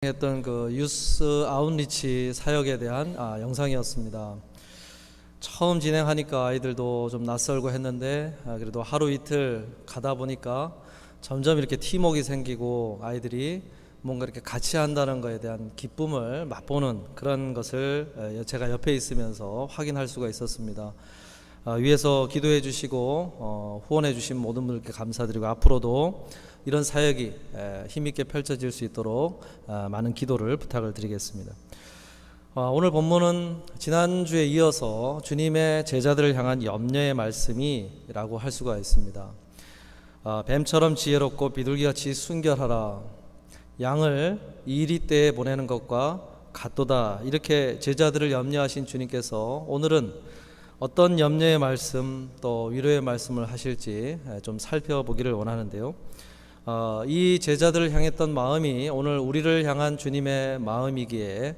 했던 그 유스 아웃리치 사역에 대한 영상이었습니다. 처음 진행하니까 아이들도 좀 낯설고 했는데 그래도 하루 이틀 가다 보니까 점점 이렇게 팀워크가 생기고 아이들이 뭔가 이렇게 같이 한다는 것에 대한 기쁨을 맛보는 그런 것을 제가 옆에 있으면서 확인할 수가 있었습니다. 위에서 기도해 주시고 후원해 주신 모든 분들께 감사드리고 앞으로도 이런 사역이 힘있게 펼쳐질 수 있도록 많은 기도를 부탁을 드리겠습니다. 오늘 본문은 지난주에 이어서 주님의 제자들을 향한 염려의 말씀이라고 할 수가 있습니다. 뱀처럼 지혜롭고 비둘기같이 순결하라. 양을 이리 때에 보내는 것과 같도다. 이렇게 제자들을 염려하신 주님께서 오늘은 어떤 염려의 말씀 또 위로의 말씀을 하실지 좀 살펴보기를 원하는데요. 이 제자들을 향했던 마음이 오늘 우리를 향한 주님의 마음이기에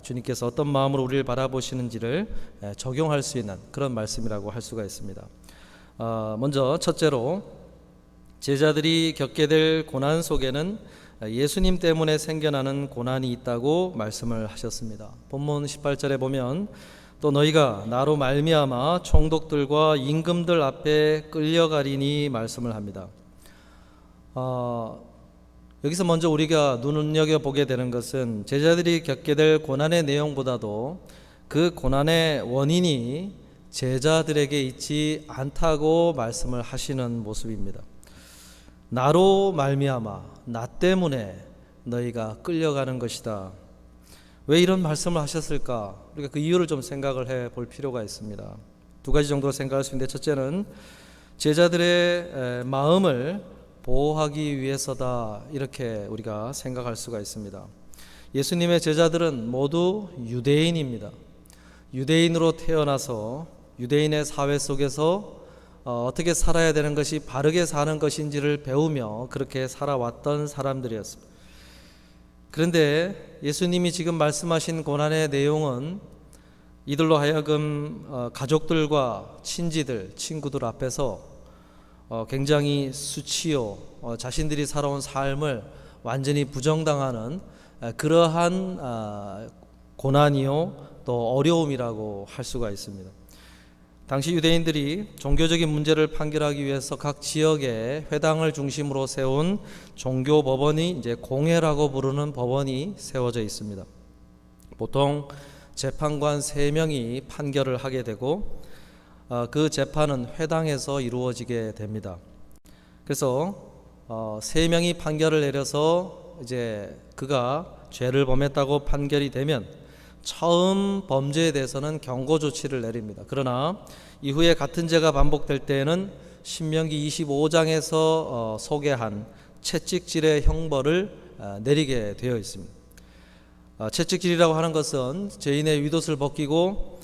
주님께서 어떤 마음으로 우리를 바라보시는지를 적용할 수 있는 그런 말씀이라고 할 수가 있습니다. 먼저 첫째로 제자들이 겪게 될 고난 속에는 예수님 때문에 생겨나는 고난이 있다고 말씀을 하셨습니다. 본문 18절에 보면 또 너희가 나로 말미암아 총독들과 임금들 앞에 끌려가리니 말씀을 합니다. 여기서 먼저 우리가 눈여겨보게 되는 것은 제자들이 겪게 될 고난의 내용보다도 그 고난의 원인이 제자들에게 있지 않다고 말씀을 하시는 모습입니다. 나로 말미암아 나 때문에 너희가 끌려가는 것이다. 왜 이런 말씀을 하셨을까? 우리가 그 이유를 좀 생각을 해볼 필요가 있습니다. 두 가지 정도로 생각할 수 있는데 첫째는 제자들의 마음을 보호하기 위해서다, 이렇게 우리가 생각할 수가 있습니다. 예수님의 제자들은 모두 유대인입니다. 유대인으로 태어나서 유대인의 사회 속에서 어떻게 살아야 되는 것이 바르게 사는 것인지를 배우며 그렇게 살아왔던 사람들이었습니다. 그런데 예수님이 지금 말씀하신 고난의 내용은 이들로 하여금 가족들과 친지들, 친구들 앞에서 굉장히 수치요, 자신들이 살아온 삶을 완전히 부정당하는 그러한 고난이요 또 어려움이라고 할 수가 있습니다. 당시 유대인들이 종교적인 문제를 판결하기 위해서 각 지역에 회당을 중심으로 세운 종교 법원이 이제 공회라고 부르는 법원이 세워져 있습니다. 보통 재판관 3명이 판결을 하게 되고 그 재판은 회당에서 이루어지게 됩니다. 그래서 3명이 판결을 내려서 이제 그가 죄를 범했다고 판결이 되면 처음 범죄에 대해서는 경고 조치를 내립니다. 그러나 이후에 같은 죄가 반복될 때에는 신명기 25장에서 소개한 채찍질의 형벌을 내리게 되어 있습니다. 채찍질이라고 하는 것은 죄인의 윗옷을 벗기고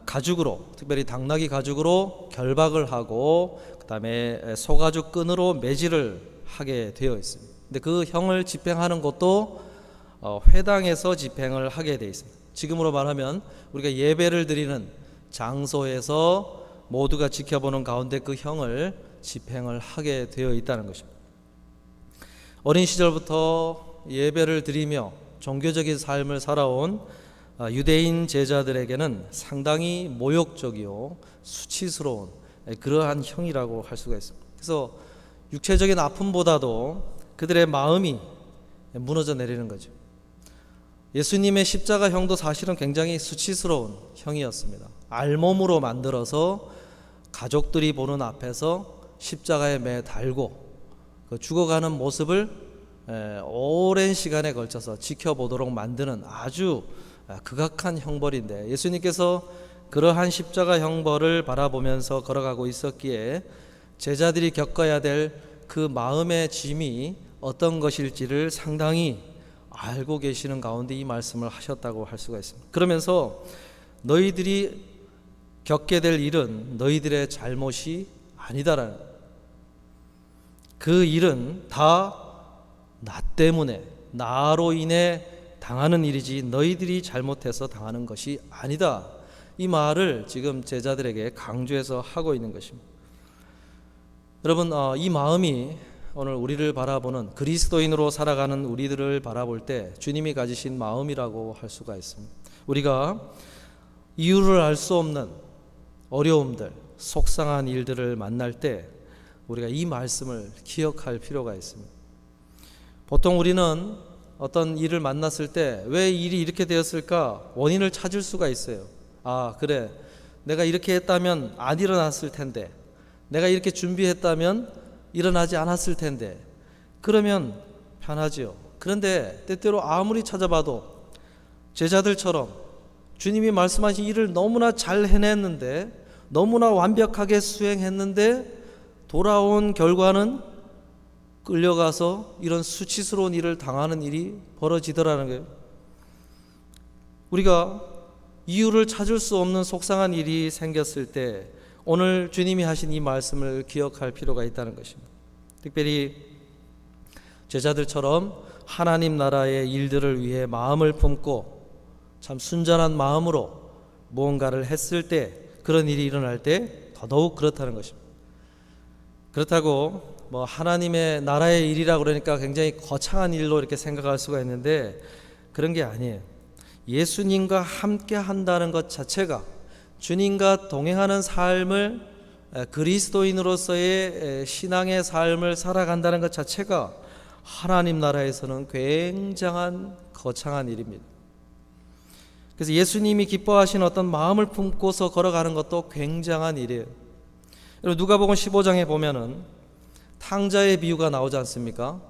가죽으로, 특별히 당나귀 가죽으로 결박을 하고 그 다음에 소가죽 끈으로 매질을 하게 되어 있습니다. 근데 그 형을 집행하는 것도 회당에서 집행을 하게 되어 있습니다. 지금으로 말하면 우리가 예배를 드리는 장소에서 모두가 지켜보는 가운데 그 형을 집행을 하게 되어 있다는 것입니다. 어린 시절부터 예배를 드리며 종교적인 삶을 살아온 유대인 제자들에게는 상당히 모욕적이요 수치스러운 그러한 형이라고 할 수가 있습니다. 그래서 육체적인 아픔보다도 그들의 마음이 무너져 내리는 거죠. 예수님의 십자가 형도 사실은 굉장히 수치스러운 형이었습니다. 알몸으로 만들어서 가족들이 보는 앞에서 십자가에 매달고 그 죽어가는 모습을 오랜 시간에 걸쳐서 지켜보도록 만드는 아주 극악한 형벌인데 예수님께서 그러한 십자가 형벌을 바라보면서 걸어가고 있었기에 제자들이 겪어야 될 그 마음의 짐이 어떤 것일지를 상당히 알고 계시는 가운데 이 말씀을 하셨다고 할 수가 있습니다. 그러면서 너희들이 겪게 될 일은 너희들의 잘못이 아니다라는, 그 일은 다 나 때문에 나로 인해 당하는 일이지 너희들이 잘못해서 당하는 것이 아니다. 이 말을 지금 제자들에게 강조해서 하고 있는 것입니다. 여러분, 이 마음이 오늘 우리를 바라보는 그리스도인으로 살아가는 우리들을 바라볼 때 주님이 가지신 마음이라고 할 수가 있습니다. 우리가 이유를 알 수 없는 어려움들, 속상한 일들을 만날 때 우리가 이 말씀을 기억할 필요가 있습니다. 보통 우리는 어떤 일을 만났을 때 왜 일이 이렇게 되었을까 원인을 찾을 수가 있어요. 아, 그래, 내가 이렇게 했다면 안 일어났을 텐데, 내가 이렇게 준비했다면 일어나지 않았을 텐데, 그러면 편하지요. 그런데 때때로 아무리 찾아봐도 제자들처럼 주님이 말씀하신 일을 너무나 잘 해냈는데, 너무나 완벽하게 수행했는데 돌아온 결과는 끌려가서 이런 수치스러운 일을 당하는 일이 벌어지더라는 거예요. 우리가 이유를 찾을 수 없는 속상한 일이 생겼을 때 오늘 주님이 하신 이 말씀을 기억할 필요가 있다는 것입니다. 특별히 제자들처럼 하나님 나라의 일들을 위해 마음을 품고 참 순전한 마음으로 무언가를 했을 때, 그런 일이 일어날 때 더더욱 그렇다는 것입니다. 그렇다고 하나님의 나라의 일이라고 그러니까 굉장히 거창한 일로 이렇게 생각할 수가 있는데, 그런 게 아니에요. 예수님과 함께 한다는 것 자체가, 주님과 동행하는 삶을, 그리스도인으로서의 신앙의 삶을 살아간다는 것 자체가 하나님 나라에서는 굉장한 거창한 일입니다. 그래서 예수님이 기뻐하신 어떤 마음을 품고서 걸어가는 것도 굉장한 일이에요. 여러분, 누가복음 15장에 보면은 탕자의 비유가 나오지 않습니까?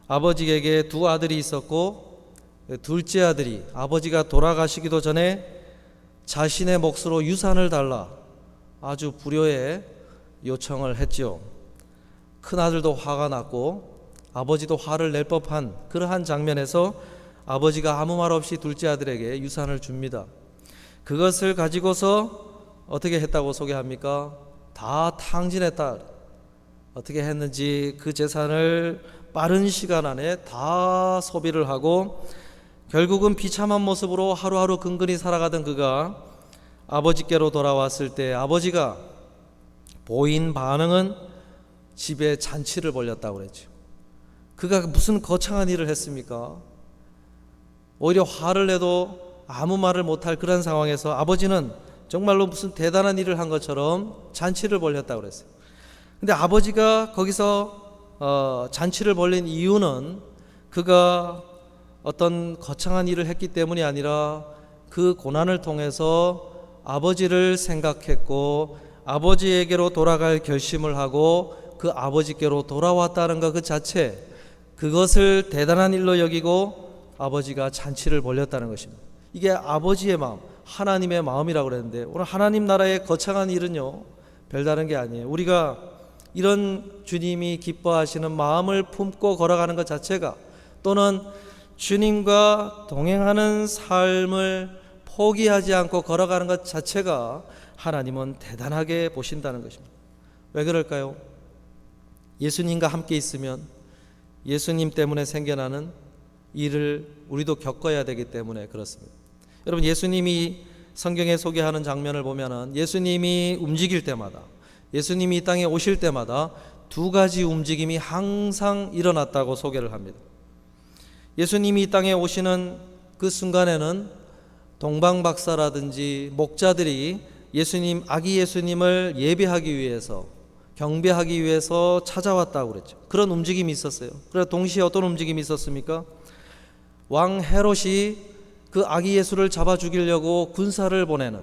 아버지에게 두 아들이 있었고, 둘째 아들이 아버지가 돌아가시기도 전에 자신의 몫으로 유산을 달라 아주 불효의 요청을 했죠. 큰 아들도 화가 났고 아버지도 화를 낼 법한 그러한 장면에서 아버지가 아무 말 없이 둘째 아들에게 유산을 줍니다. 그것을 가지고서 어떻게 했다고 소개합니까? 다 탕진했다. 어떻게 했는지 그 재산을 빠른 시간 안에 다 소비를 하고 결국은 비참한 모습으로 하루하루 근근히 살아가던 그가 아버지께로 돌아왔을 때 아버지가 보인 반응은 집에 잔치를 벌였다고 그랬죠. 그가 무슨 거창한 일을 했습니까? 오히려 화를 내도 아무 말을 못할 그런 상황에서 아버지는 정말로 무슨 대단한 일을 한 것처럼 잔치를 벌였다고 그랬어요. 근데 아버지가 거기서 잔치를 벌린 이유는 그가 어떤 거창한 일을 했기 때문이 아니라 그 고난을 통해서 아버지를 생각했고 아버지에게로 돌아갈 결심을 하고 그 아버지께로 돌아왔다는 것 그 자체, 그것을 대단한 일로 여기고 아버지가 잔치를 벌였다는 것입니다. 이게 아버지의 마음, 하나님의 마음이라고 그랬는데, 오늘 하나님 나라의 거창한 일은요 별다른 게 아니에요. 우리가 이런 주님이 기뻐하시는 마음을 품고 걸어가는 것 자체가, 또는 주님과 동행하는 삶을 포기하지 않고 걸어가는 것 자체가 하나님은 대단하게 보신다는 것입니다. 왜 그럴까요? 예수님과 함께 있으면 예수님 때문에 생겨나는 일을 우리도 겪어야 되기 때문에 그렇습니다. 여러분, 예수님이 성경에 소개하는 장면을 보면은 예수님이 움직일 때마다, 예수님이 이 땅에 오실 때마다 두 가지 움직임이 항상 일어났다고 소개를 합니다. 예수님이 이 땅에 오시는 그 순간에는 동방박사라든지 목자들이 예수님, 아기 예수님을 예배하기 위해서, 경배하기 위해서 찾아왔다고 그랬죠. 그런 움직임이 있었어요. 그래서 동시에 어떤 움직임이 있었습니까? 왕 헤롯이 그 아기 예수를 잡아 죽이려고 군사를 보내는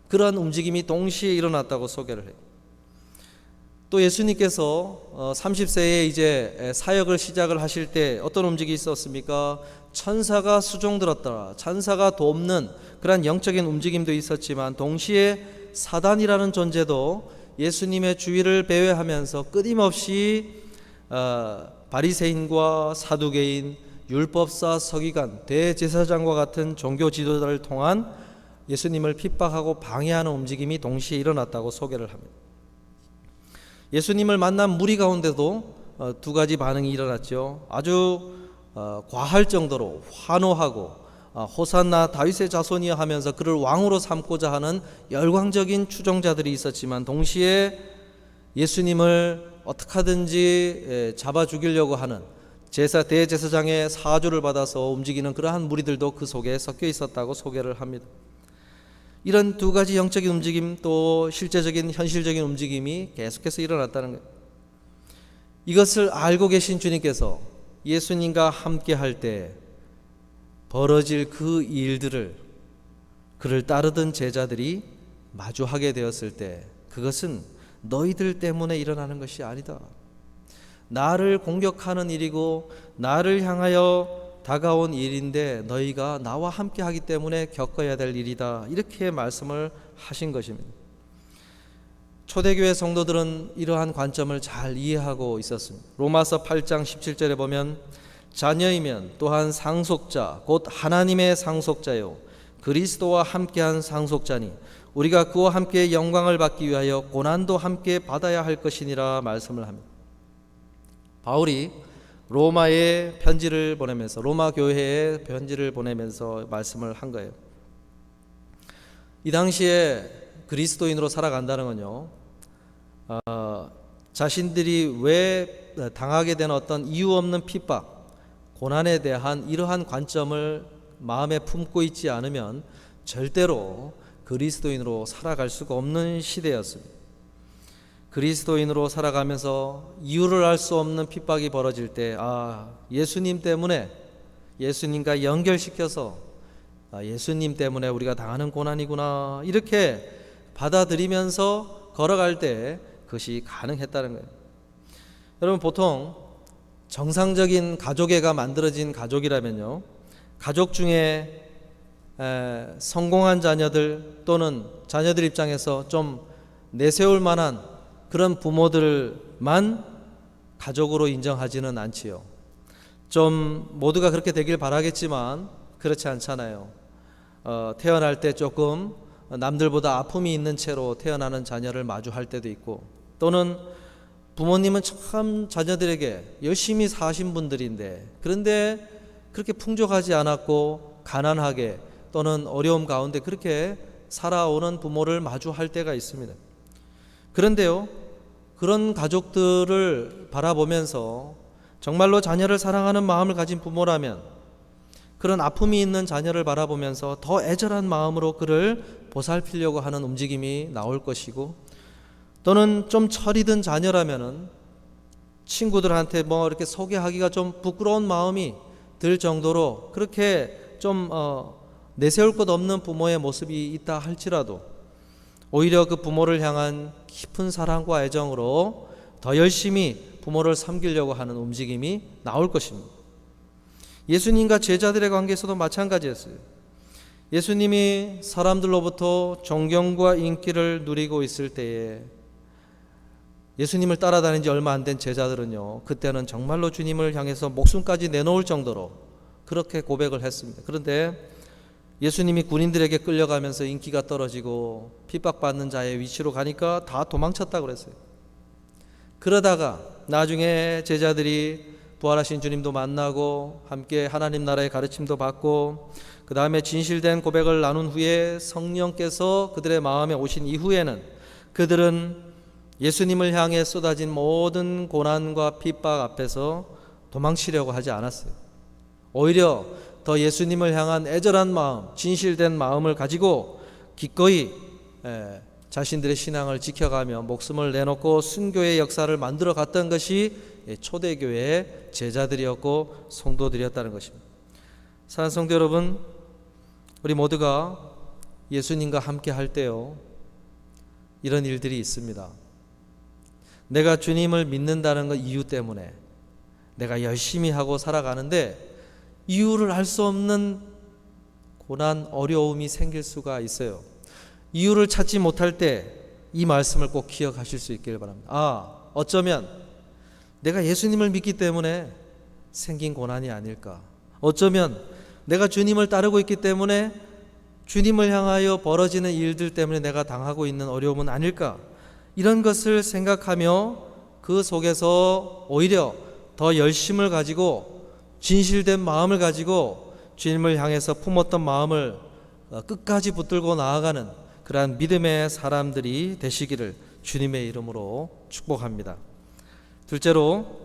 그런 움직임이 동시에 일어났다고 소개를 해요. 또 예수님께서 30세에 이제 사역을 시작을 하실 때 어떤 움직임이 있었습니까? 천사가 수종들었더라, 천사가 돕는 그런 영적인 움직임도 있었지만 동시에 사단이라는 존재도 예수님의 주위를 배회하면서 끊임없이 바리새인과 사두개인, 율법사, 서기관, 대제사장과 같은 종교 지도자를 통한 예수님을 핍박하고 방해하는 움직임이 동시에 일어났다고 소개를 합니다. 예수님을 만난 무리 가운데도 두 가지 반응이 일어났죠. 아주 과할 정도로 환호하고 호산나 다윗의 자손이여 하면서 그를 왕으로 삼고자 하는 열광적인 추종자들이 있었지만 동시에 예수님을 어떻게 하든지 잡아 죽이려고 하는 대제사장의 사주를 받아서 움직이는 그러한 무리들도 그 속에 섞여 있었다고 소개를 합니다. 이런 두 가지 영적인 움직임 또 실제적인 현실적인 움직임이 계속해서 일어났다는 거예요. 이것을 알고 계신 주님께서 예수님과 함께 할 때 벌어질 그 일들을 그를 따르던 제자들이 마주하게 되었을 때 그것은 너희들 때문에 일어나는 것이 아니다. 나를 공격하는 일이고 나를 향하여 다가온 일인데 너희가 나와 함께 하기 때문에 겪어야 될 일이다. 이렇게 말씀을 하신 것입니다. 초대교회 성도들은 이러한 관점을 잘 이해하고 있었습니다. 로마서 8장 17절에 보면 자녀이면 또한 상속자 곧 하나님의 상속자요 그리스도와 함께한 상속자니 우리가 그와 함께 영광을 받기 위하여 고난도 함께 받아야 할 것이니라 말씀을 합니다. 바울이 로마에 편지를 보내면서 로마 교회에 편지를 보내면서 말씀을 한 거예요. 이 당시에 그리스도인으로 살아간다는 건요, 자신들이 왜 당하게 된 어떤 이유 없는 핍박, 고난에 대한 이러한 관점을 마음에 품고 있지 않으면 절대로 그리스도인으로 살아갈 수가 없는 시대였습니다. 그리스도인으로 살아가면서 이유를 알 수 없는 핍박이 벌어질 때 예수님 때문에 예수님과 연결시켜서 예수님 때문에 우리가 당하는 고난이구나 이렇게 받아들이면서 걸어갈 때 그것이 가능했다는 거예요. 여러분 보통 정상적인 가족애가 만들어진 가족이라면요, 가족 중에 성공한 자녀들 또는 자녀들 입장에서 좀 내세울 만한 그런 부모들만 가족으로 인정하지는 않지요. 좀 모두가 그렇게 되길 바라겠지만 그렇지 않잖아요. 태어날 때 조금 남들보다 아픔이 있는 채로 태어나는 자녀를 마주할 때도 있고, 또는 부모님은 참 자녀들에게 열심히 사신 분들인데 그런데 그렇게 풍족하지 않았고 가난하게 또는 어려움 가운데 그렇게 살아오는 부모를 마주할 때가 있습니다. 그런데요, 그런 가족들을 바라보면서 정말로 자녀를 사랑하는 마음을 가진 부모라면 그런 아픔이 있는 자녀를 바라보면서 더 애절한 마음으로 그를 보살피려고 하는 움직임이 나올 것이고, 또는 좀 철이 든 자녀라면은 친구들한테 뭐 이렇게 소개하기가 좀 부끄러운 마음이 들 정도로 그렇게 좀 내세울 것 없는 부모의 모습이 있다 할지라도 오히려 그 부모를 향한 깊은 사랑과 애정으로 더 열심히 부모를 섬기려고 하는 움직임이 나올 것입니다. 예수님과 제자들의 관계에서도 마찬가지였어요. 예수님이 사람들로부터 존경과 인기를 누리고 있을 때에 예수님을 따라다닌 지 얼마 안 된 제자들은요, 그때는 정말로 주님을 향해서 목숨까지 내놓을 정도로 그렇게 고백을 했습니다. 그런데 예수님이 군인들에게 끌려가면서 인기가 떨어지고 핍박받는 자의 위치로 가니까 다 도망쳤다고 그랬어요. 그러다가 나중에 제자들이 부활하신 주님도 만나고 함께 하나님 나라의 가르침도 받고 그 다음에 진실된 고백을 나눈 후에 성령께서 그들의 마음에 오신 이후에는 그들은 예수님을 향해 쏟아진 모든 고난과 핍박 앞에서 도망치려고 하지 않았어요. 오히려 더 예수님을 향한 애절한 마음, 진실된 마음을 가지고 기꺼이 자신들의 신앙을 지켜가며 목숨을 내놓고 순교의 역사를 만들어 갔던 것이 초대교회의 제자들이었고 성도들이었다는 것입니다. 사랑하는 성도 여러분, 우리 모두가 예수님과 함께 할 때요, 이런 일들이 있습니다. 내가 주님을 믿는다는 것 이유 때문에 내가 열심히 하고 살아가는데 이유를 알 수 없는 고난, 어려움이 생길 수가 있어요. 이유를 찾지 못할 때 이 말씀을 꼭 기억하실 수 있기를 바랍니다. 어쩌면 내가 예수님을 믿기 때문에 생긴 고난이 아닐까. 어쩌면 내가 주님을 따르고 있기 때문에 주님을 향하여 벌어지는 일들 때문에 내가 당하고 있는 어려움은 아닐까. 이런 것을 생각하며 그 속에서 오히려 더 열심을 가지고 진실된 마음을 가지고 주님을 향해서 품었던 마음을 끝까지 붙들고 나아가는 그러한 믿음의 사람들이 되시기를 주님의 이름으로 축복합니다. 둘째로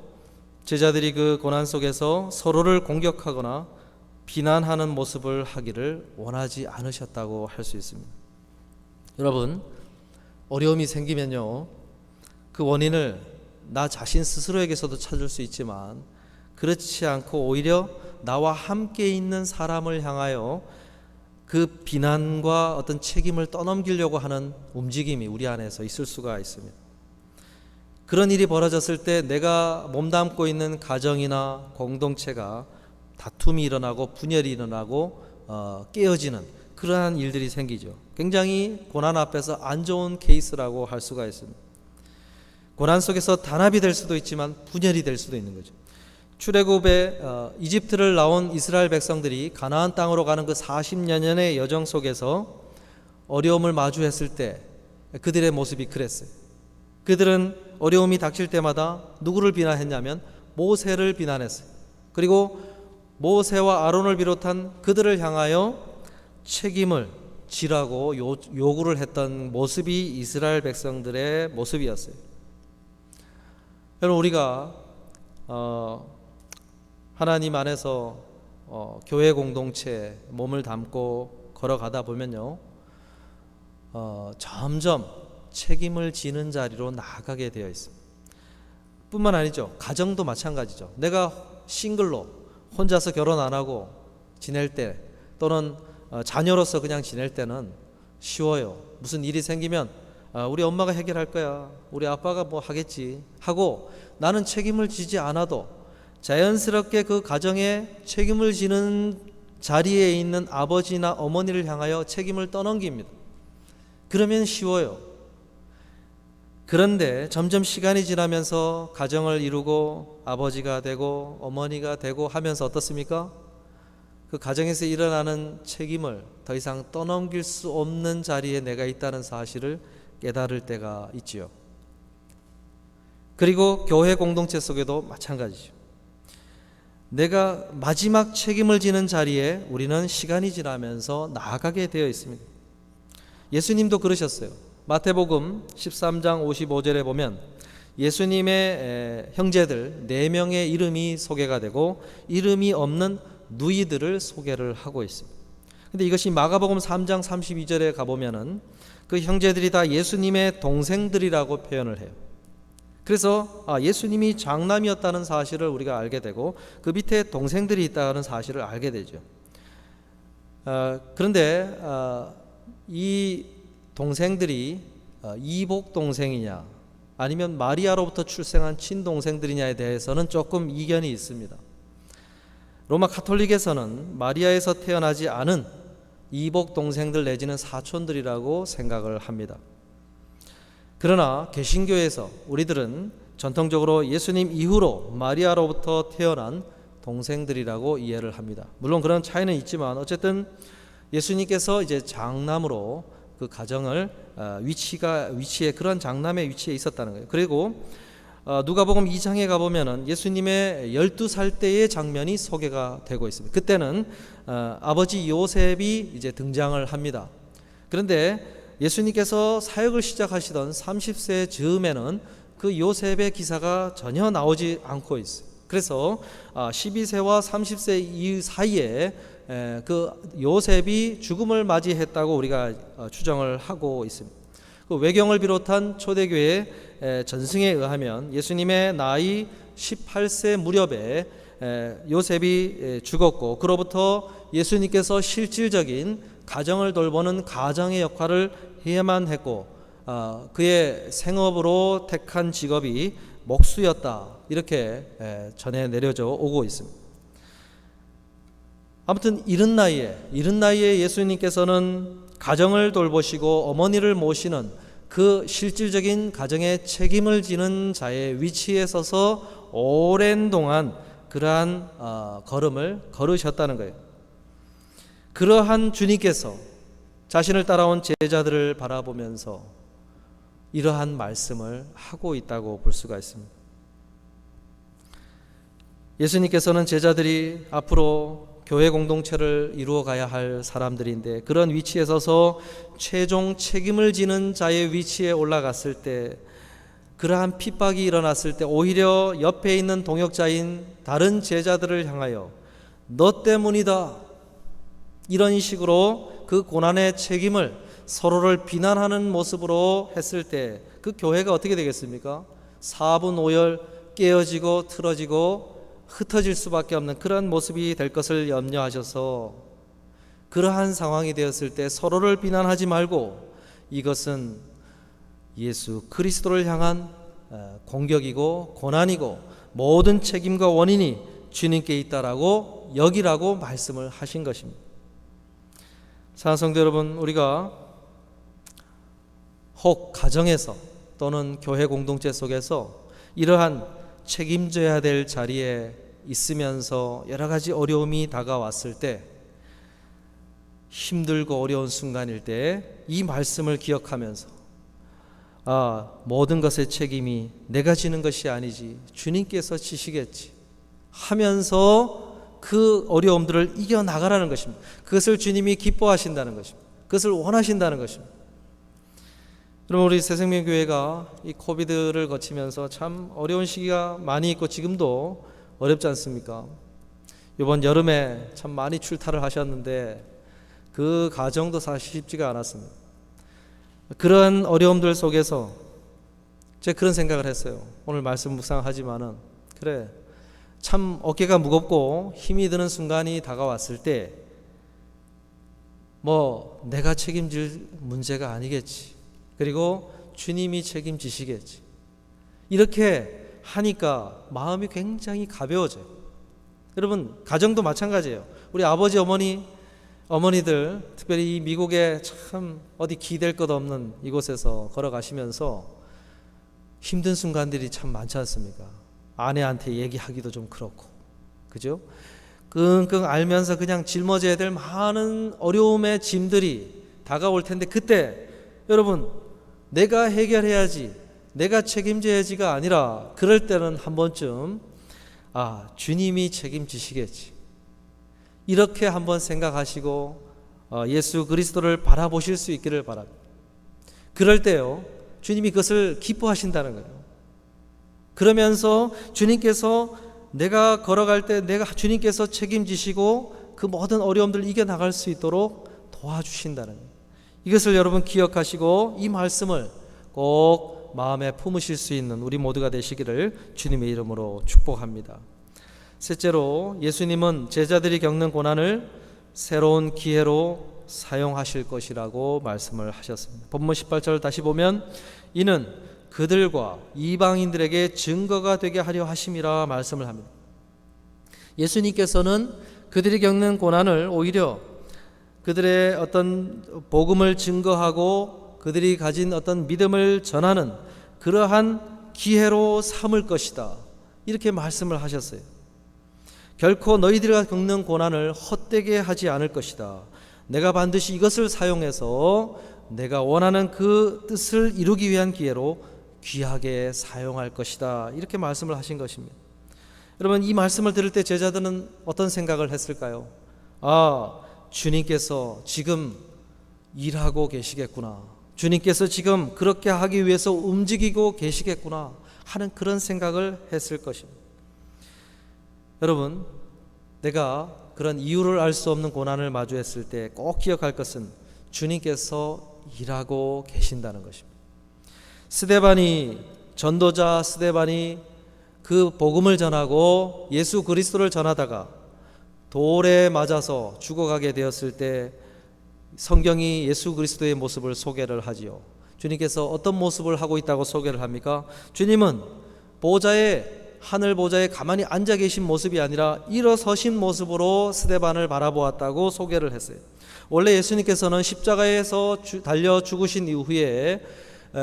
제자들이 그 고난 속에서 서로를 공격하거나 비난하는 모습을 하기를 원하지 않으셨다고 할 수 있습니다. 여러분, 어려움이 생기면요, 그 원인을 나 자신 스스로에게서도 찾을 수 있지만 그렇지 않고 오히려 나와 함께 있는 사람을 향하여 그 비난과 어떤 책임을 떠넘기려고 하는 움직임이 우리 안에서 있을 수가 있습니다. 그런 일이 벌어졌을 때 내가 몸담고 있는 가정이나 공동체가 다툼이 일어나고 분열이 일어나고 깨어지는 그러한 일들이 생기죠. 굉장히 고난 앞에서 안 좋은 케이스라고 할 수가 있습니다. 고난 속에서 단합이 될 수도 있지만 분열이 될 수도 있는 거죠. 출애굽에 이집트를 나온 이스라엘 백성들이 가나안 땅으로 가는 그 40년의 여정 속에서 어려움을 마주했을 때 그들의 모습이 그랬어요. 그들은 어려움이 닥칠 때마다 누구를 비난했냐면 모세를 비난했어요. 그리고 모세와 아론을 비롯한 그들을 향하여 책임을 지라고 요구를 했던 모습이 이스라엘 백성들의 모습이었어요. 여러분, 우리가 하나님 안에서 교회 공동체에 몸을 담고 걸어가다 보면요, 점점 책임을 지는 자리로 나아가게 되어 있습니다. 뿐만 아니죠, 가정도 마찬가지죠. 내가 싱글로 혼자서 결혼 안 하고 지낼 때, 또는 자녀로서 그냥 지낼 때는 쉬워요. 무슨 일이 생기면 우리 엄마가 해결할 거야, 우리 아빠가 뭐 하겠지 하고 나는 책임을 지지 않아도 자연스럽게 그 가정에 책임을 지는 자리에 있는 아버지나 어머니를 향하여 책임을 떠넘깁니다. 그러면 쉬워요. 그런데 점점 시간이 지나면서 가정을 이루고 아버지가 되고 어머니가 되고 하면서 어떻습니까? 그 가정에서 일어나는 책임을 더 이상 떠넘길 수 없는 자리에 내가 있다는 사실을 깨달을 때가 있지요. 그리고 교회 공동체 속에도 마찬가지죠. 내가 마지막 책임을 지는 자리에 우리는 시간이 지나면서 나아가게 되어 있습니다. 예수님도 그러셨어요. 마태복음 13장 55절에 보면 예수님의 형제들 4명의 이름이 소개가 되고 이름이 없는 누이들을 소개를 하고 있습니다. 근데 이것이 마가복음 3장 32절에 가보면은 그 형제들이 다 예수님의 동생들이라고 표현을 해요. 그래서 예수님이 장남이었다는 사실을 우리가 알게 되고 그 밑에 동생들이 있다는 사실을 알게 되죠. 그런데 이 동생들이 이복 동생이냐 아니면 마리아로부터 출생한 친동생들이냐에 대해서는 조금 이견이 있습니다. 로마 카톨릭에서는 마리아에서 태어나지 않은 이복 동생들 내지는 사촌들이라고 생각을 합니다. 그러나 개신교에서 우리들은 전통적으로 예수님 이후로 마리아로부터 태어난 동생들이라고 이해를 합니다. 물론 그런 차이는 있지만 어쨌든 예수님께서 이제 장남으로 그 가정을 위치에 그런 장남의 위치에 있었다는 거예요. 그리고 누가복음 2장에 가보면은 예수님의 12살 때의 장면이 소개가 되고 있습니다. 그때는 아버지 요셉이 이제 등장을 합니다. 그런데 예수님께서 사역을 시작하시던 30세 즈음에는 그 요셉의 기사가 전혀 나오지 않고 있어요. 그래서 12세와 30세 이 사이에 그 요셉이 죽음을 맞이했다고 우리가 추정을 하고 있습니다. 그 외경을 비롯한 초대교회 전승에 의하면 예수님의 나이 18세 무렵에 요셉이 죽었고 그로부터 예수님께서 실질적인 가정을 돌보는 가장의 역할을 해야만 했고 그의 생업으로 택한 직업이 목수였다, 이렇게 전해 내려져 오고 있습니다. 아무튼 이른 나이에 예수님께서는 가정을 돌보시고 어머니를 모시는 그 실질적인 가정의 책임을 지는 자의 위치에 서서 오랜 동안 그러한 걸음을 걸으셨다는 거예요. 그러한 주님께서 자신을 따라온 제자들을 바라보면서 이러한 말씀을 하고 있다고 볼 수가 있습니다. 예수님께서는 제자들이 앞으로 교회 공동체를 이루어 가야 할 사람들인데, 그런 위치에 서서 최종 책임을 지는 자의 위치에 올라갔을 때, 그러한 핍박이 일어났을 때 오히려 옆에 있는 동역자인 다른 제자들을 향하여 너 때문이다, 이런 식으로 그 고난의 책임을 서로를 비난하는 모습으로 했을 때 그 교회가 어떻게 되겠습니까? 사분오열, 깨어지고 틀어지고 흩어질 수밖에 없는 그런 모습이 될 것을 염려하셔서, 그러한 상황이 되었을 때 서로를 비난하지 말고 이것은 예수 그리스도를 향한 공격이고 고난이고 모든 책임과 원인이 주님께 있다라고 여기라고 말씀을 하신 것입니다. 사랑하는 성도 여러분, 우리가 혹 가정에서 또는 교회 공동체 속에서 이러한 책임져야 될 자리에 있으면서 여러 가지 어려움이 다가왔을 때, 힘들고 어려운 순간일 때 이 말씀을 기억하면서 모든 것의 책임이 내가 지는 것이 아니지 주님께서 지시겠지 하면서 그 어려움들을 이겨나가라는 것입니다. 그것을 주님이 기뻐하신다는 것입니다. 그것을 원하신다는 것입니다. 여러분, 우리 새생명교회가 이 코비드를 거치면서 참 어려운 시기가 많이 있고 지금도 어렵지 않습니까? 이번 여름에 참 많이 출타를 하셨는데 그 과정도 사실 쉽지가 않았습니다. 그런 어려움들 속에서 제가 그런 생각을 했어요. 오늘 말씀 묵상하지만은, 그래, 참 어깨가 무겁고 힘이 드는 순간이 다가왔을 때 내가 책임질 문제가 아니겠지, 그리고 주님이 책임지시겠지, 이렇게 하니까 마음이 굉장히 가벼워져요. 여러분, 가정도 마찬가지예요. 우리 아버지 어머니들, 특별히 이 미국에 참 어디 기댈 것 없는 이곳에서 걸어가시면서 힘든 순간들이 참 많지 않습니까? 아내한테 얘기하기도 좀 그렇고, 그죠? 끙끙 앓면서 그냥 짊어져야 될 많은 어려움의 짐들이 다가올 텐데, 그때 여러분, 내가 해결해야지, 내가 책임져야지가 아니라 그럴 때는 한 번쯤 주님이 책임지시겠지, 이렇게 한번 생각하시고 예수 그리스도를 바라보실 수 있기를 바랍니다. 그럴 때요, 주님이 그것을 기뻐하신다는 거예요. 그러면서 주님께서 내가 걸어갈 때 주님께서 책임지시고 그 모든 어려움들을 이겨나갈 수 있도록 도와주신다는 거예요. 이것을 여러분 기억하시고 이 말씀을 꼭 마음에 품으실 수 있는 우리 모두가 되시기를 주님의 이름으로 축복합니다. 셋째로, 예수님은 제자들이 겪는 고난을 새로운 기회로 사용하실 것이라고 말씀을 하셨습니다. 본문 18절 다시 보면, 이는 그들과 이방인들에게 증거가 되게 하려 하심이라 말씀을 합니다. 예수님께서는 그들이 겪는 고난을 오히려 그들의 어떤 복음을 증거하고 그들이 가진 어떤 믿음을 전하는 그러한 기회로 삼을 것이다, 이렇게 말씀을 하셨어요. 결코 너희들이 겪는 고난을 헛되게 하지 않을 것이다. 내가 반드시 이것을 사용해서 내가 원하는 그 뜻을 이루기 위한 기회로 귀하게 사용할 것이다, 이렇게 말씀을 하신 것입니다. 여러분, 이 말씀을 들을 때 제자들은 어떤 생각을 했을까요? 주님께서 지금 일하고 계시겠구나, 주님께서 지금 그렇게 하기 위해서 움직이고 계시겠구나 하는 그런 생각을 했을 것입니다. 여러분, 내가 그런 이유를 알 수 없는 고난을 마주했을 때 꼭 기억할 것은 주님께서 일하고 계신다는 것입니다. 전도자 스데반이 그 복음을 전하고 예수 그리스도를 전하다가 돌에 맞아서 죽어가게 되었을 때 성경이 예수 그리스도의 모습을 소개를 하지요. 주님께서 어떤 모습을 하고 있다고 소개를 합니까? 주님은 하늘 보좌에 가만히 앉아 계신 모습이 아니라 일어서신 모습으로 스데반을 바라보았다고 소개를 했어요. 원래 예수님께서는 십자가에서 달려 죽으신 이후에,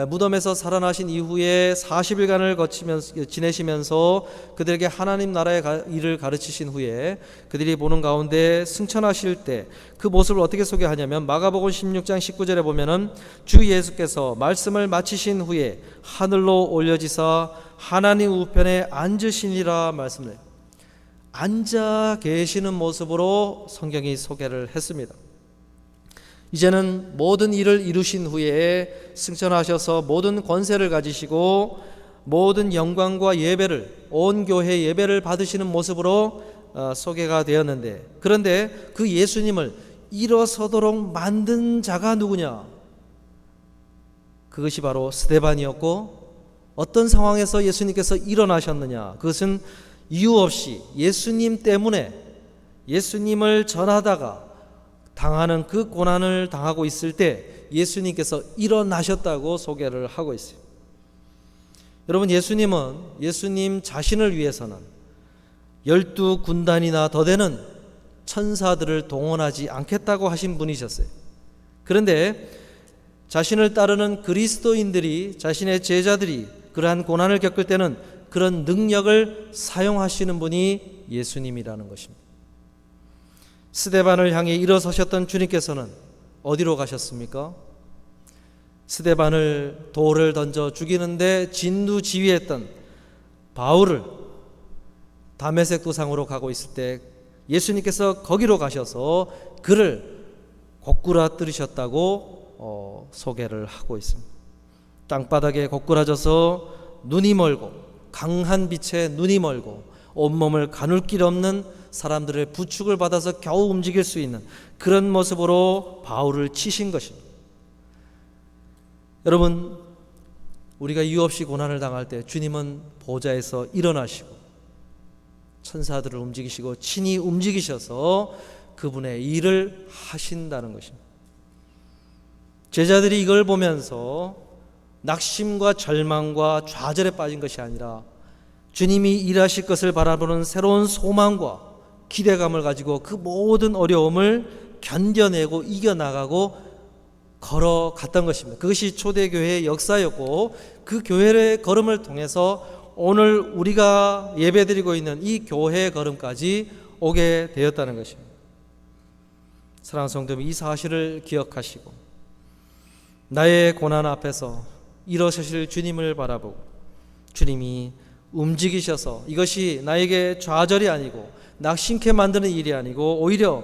무덤에서 살아나신 이후에 40일간을 지내시면서 그들에게 하나님 나라의 일을 가르치신 후에 그들이 보는 가운데 승천하실 때 그 모습을 어떻게 소개하냐면, 마가복음 16장 19절에 보면은 주 예수께서 말씀을 마치신 후에 하늘로 올려지사 하나님 우편에 앉으시니라 말씀을 해요. 앉아 계시는 모습으로 성경이 소개를 했습니다. 이제는 모든 일을 이루신 후에 승천하셔서 모든 권세를 가지시고 모든 영광과 예배를, 온 교회 예배를 받으시는 모습으로 소개가 되었는데, 그런데 그 예수님을 일어서도록 만든 자가 누구냐? 그것이 바로 스데반이었고, 어떤 상황에서 예수님께서 일어나셨느냐? 그것은 이유 없이 예수님 때문에, 예수님을 전하다가 당하는 그 고난을 당하고 있을 때 예수님께서 일어나셨다고 소개를 하고 있어요. 여러분, 예수님은 예수님 자신을 위해서는 12군단이나 더 되는 천사들을 동원하지 않겠다고 하신 분이셨어요. 그런데 자신을 따르는 그리스도인들이, 자신의 제자들이 그러한 고난을 겪을 때는 그런 능력을 사용하시는 분이 예수님이라는 것입니다. 스데반을 향해 일어서셨던 주님께서는 어디로 가셨습니까? 스데반을 돌을 던져 죽이는데 진두지휘했던 바울을 다메섹 도상으로 가고 있을 때 예수님께서 거기로 가셔서 그를 고꾸라뜨리셨다고 소개를 하고 있습니다. 땅바닥에 고꾸라져서 눈이 멀고, 강한 빛에 눈이 멀고, 온몸을 가눌 길 없는 사람들의 부축을 받아서 겨우 움직일 수 있는 그런 모습으로 바울을 치신 것입니다. 여러분, 우리가 이유 없이 고난을 당할 때 주님은 보좌에서 일어나시고 천사들을 움직이시고 친히 움직이셔서 그분의 일을 하신다는 것입니다. 제자들이 이걸 보면서 낙심과 절망과 좌절에 빠진 것이 아니라 주님이 일하실 것을 바라보는 새로운 소망과 기대감을 가지고 그 모든 어려움을 견뎌내고 이겨나가고 걸어갔던 것입니다. 그것이 초대교회의 역사였고, 그 교회의 걸음을 통해서 오늘 우리가 예배드리고 있는 이 교회의 걸음까지 오게 되었다는 것입니다. 사랑하는 성도님, 이 사실을 기억하시고 나의 고난 앞에서 일어서실 주님을 바라보고 주님이 움직이셔서 이것이 나에게 좌절이 아니고 낙심케 만드는 일이 아니고 오히려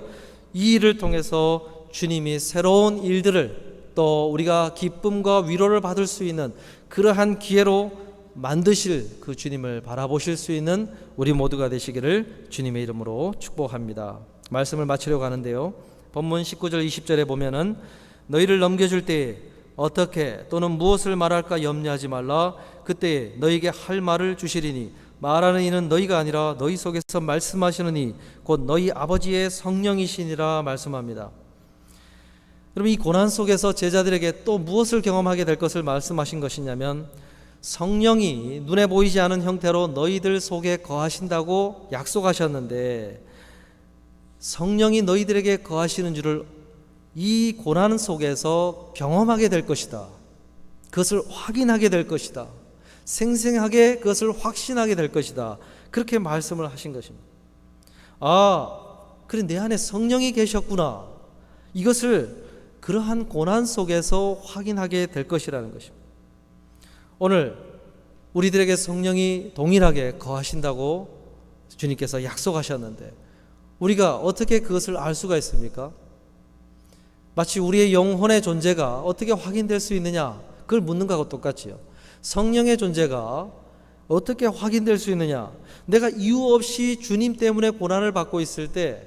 이 일을 통해서 주님이 새로운 일들을, 또 우리가 기쁨과 위로를 받을 수 있는 그러한 기회로 만드실 그 주님을 바라보실 수 있는 우리 모두가 되시기를 주님의 이름으로 축복합니다. 말씀을 마치려고 하는데요, 본문 19절 20절에 보면은 너희를 넘겨줄 때에 어떻게 또는 무엇을 말할까 염려하지 말라. 그때에 너희에게 할 말을 주시리니 말하는 이는 너희가 아니라 너희 속에서 말씀하시는 이 곧 너희 아버지의 성령이시니라 말씀합니다. 여러분, 이 고난 속에서 제자들에게 또 무엇을 경험하게 될 것을 말씀하신 것이냐면, 성령이 눈에 보이지 않은 형태로 너희들 속에 거하신다고 약속하셨는데, 성령이 너희들에게 거하시는 줄을 이 고난 속에서 경험하게 될 것이다. 그것을 확인하게 될 것이다. 생생하게 그것을 확신하게 될 것이다. 그렇게 말씀을 하신 것입니다. 아, 그래, 내 안에 성령이 계셨구나. 이것을 그러한 고난 속에서 확인하게 될 것이라는 것입니다. 오늘 우리들에게 성령이 동일하게 거하신다고 주님께서 약속하셨는데 우리가 어떻게 그것을 알 수가 있습니까? 마치 우리의 영혼의 존재가 어떻게 확인될 수 있느냐, 그걸 묻는 것과 똑같지요. 성령의 존재가 어떻게 확인될 수 있느냐, 내가 이유 없이 주님 때문에 고난을 받고 있을 때,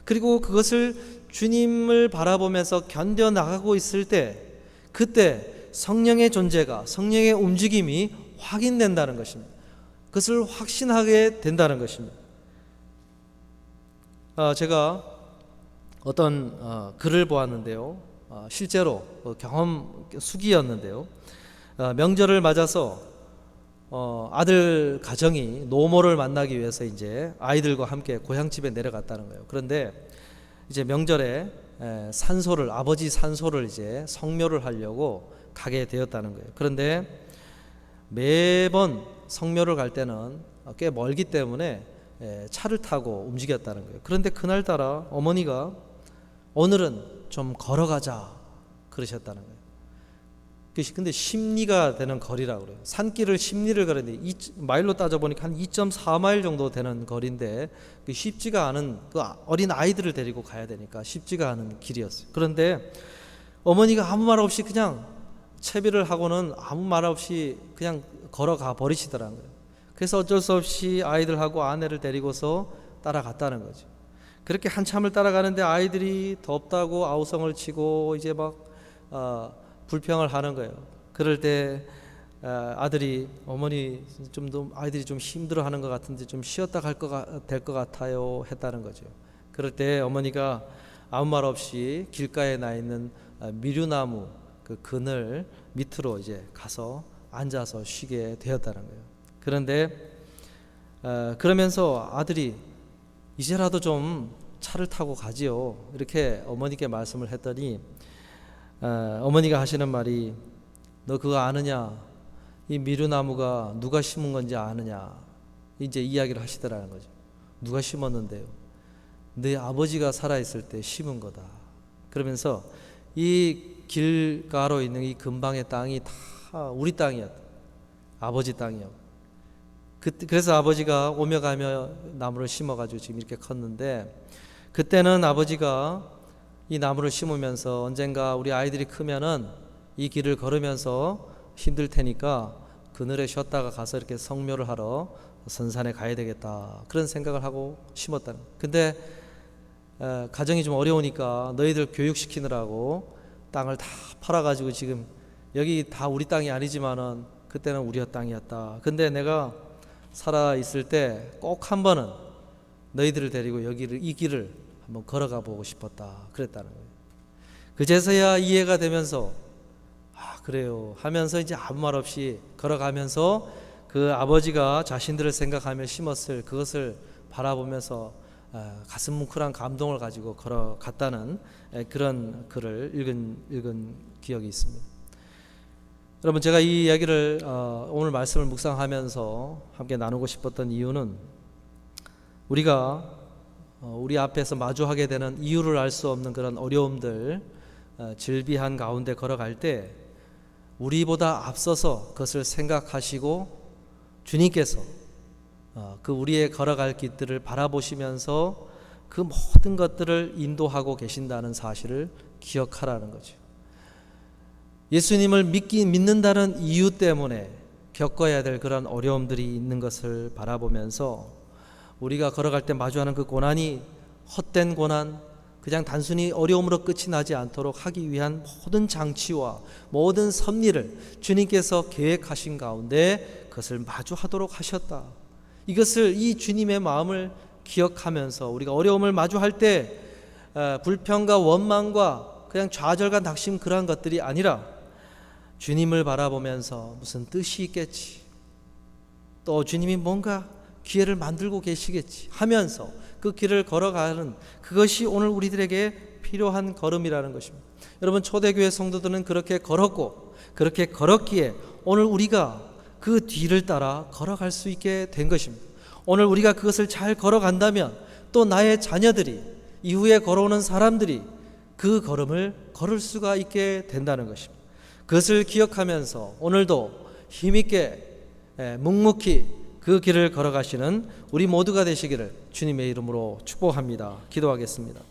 그리고 그것을 주님을 바라보면서 견뎌나가고 있을 때, 그때 성령의 존재가, 성령의 움직임이 확인된다는 것입니다. 그것을 확신하게 된다는 것입니다. 제가 어떤 글을 보았는데요, 실제로 경험 수기였는데요, 명절을 맞아서 아들 가정이 노모를 만나기 위해서 이제 아이들과 함께 고향집에 내려갔다는 거예요. 그런데 이제 명절에 산소를, 아버지 산소를 이제 성묘를 하려고 가게 되었다는 거예요. 그런데 매번 성묘를 갈 때는 꽤 멀기 때문에 차를 타고 움직였다는 거예요. 그런데 그날따라 어머니가 오늘은 좀 걸어가자 그러셨다는 거예요. 근데 심리가 되는 거리라고 그래요. 산길을 심리를 걸었는데 마일로 따져보니까 한 2.4마일 정도 되는 거리인데 쉽지가 않은, 그 어린 아이들을 데리고 가야 되니까 쉽지가 않은 길이었어요. 그런데 어머니가 아무 말 없이 그냥 채비를 하고는 아무 말 없이 그냥 걸어가 버리시더라는 거예요. 그래서 어쩔 수 없이 아이들하고 아내를 데리고서 따라갔다는 거죠. 그렇게 한참을 따라가는데 아이들이 덥다고 아우성을 치고 이제 막 불평을 하는 거예요. 그럴 때 아들이, 어머니 아이들이 좀 힘들어하는 것 같은데 좀 쉬었다 될 것 같아요 했다는 거죠. 그럴 때 어머니가 아무 말 없이 길가에 나 있는 미류나무 그 그늘 밑으로 이제 가서 앉아서 쉬게 되었다는 거예요. 그런데 그러면서 아들이 이제라도 좀 차를 타고 가지요, 이렇게 어머니께 말씀을 했더니 어머니가 하시는 말이, 너 그거 아느냐, 이 미루나무가 누가 심은 건지 아느냐, 이제 이야기를 하시더라는 거죠. 누가 심었는데요? 내 아버지가 살아있을 때 심은 거다. 그러면서 이 길가로 있는 이 근방의 땅이 다 우리 땅이었다, 아버지 땅이요. 그래서 아버지가 오며 가며 나무를 심어가지고 지금 이렇게 컸는데, 그때는 아버지가 이 나무를 심으면서 언젠가 우리 아이들이 크면은 이 길을 걸으면서 힘들 테니까 그늘에 쉬었다가 가서 이렇게 성묘를 하러 선산에 가야 되겠다, 그런 생각을 하고 심었다는 거예요. 근데 가정이 좀 어려우니까 너희들 교육시키느라고 땅을 다 팔아가지고 지금 여기 다 우리 땅이 아니지만은 그때는 우리 땅이었다. 근데 내가 살아 있을 때 꼭 한 번은 너희들을 데리고 이 길을 한번 걸어가 보고 싶었다, 그랬다는 거예요. 그제서야 이해가 되면서 그래요 하면서 이제 아무 말 없이 걸어가면서 그 아버지가 자신들을 생각하며 심었을 그것을 바라보면서 가슴 뭉클한 감동을 가지고 걸어갔다는 그런 글을 읽은 기억이 있습니다. 여러분, 제가 이 이야기를 오늘 말씀을 묵상하면서 함께 나누고 싶었던 이유는, 우리가 우리 앞에서 마주하게 되는 이유를 알 수 없는 그런 어려움들, 질비한 가운데 걸어갈 때 우리보다 앞서서 그것을 생각하시고 주님께서 그 우리의 걸어갈 길들을 바라보시면서 그 모든 것들을 인도하고 계신다는 사실을 기억하라는 거죠. 예수님을 믿는다는 이유 때문에 겪어야 될 그런 어려움들이 있는 것을 바라보면서 우리가 걸어갈 때 마주하는 그 고난이 헛된 고난, 그냥 단순히 어려움으로 끝이 나지 않도록 하기 위한 모든 장치와 모든 섭리를 주님께서 계획하신 가운데 그것을 마주하도록 하셨다. 이것을, 이 주님의 마음을 기억하면서 우리가 어려움을 마주할 때 불평과 원망과 그냥 좌절과 낙심, 그러한 것들이 아니라 주님을 바라보면서 무슨 뜻이 있겠지, 또 주님이 뭔가 기회를 만들고 계시겠지 하면서 그 길을 걸어가는, 그것이 오늘 우리들에게 필요한 걸음이라는 것입니다. 여러분, 초대교회 성도들은 그렇게 걸었고 그렇게 걸었기에 오늘 우리가 그 뒤를 따라 걸어갈 수 있게 된 것입니다. 오늘 우리가 그것을 잘 걸어간다면 또 나의 자녀들이, 이후에 걸어오는 사람들이 그 걸음을 걸을 수가 있게 된다는 것입니다. 그것을 기억하면서 오늘도 힘있게 묵묵히 그 길을 걸어가시는 우리 모두가 되시기를 주님의 이름으로 축복합니다. 기도하겠습니다.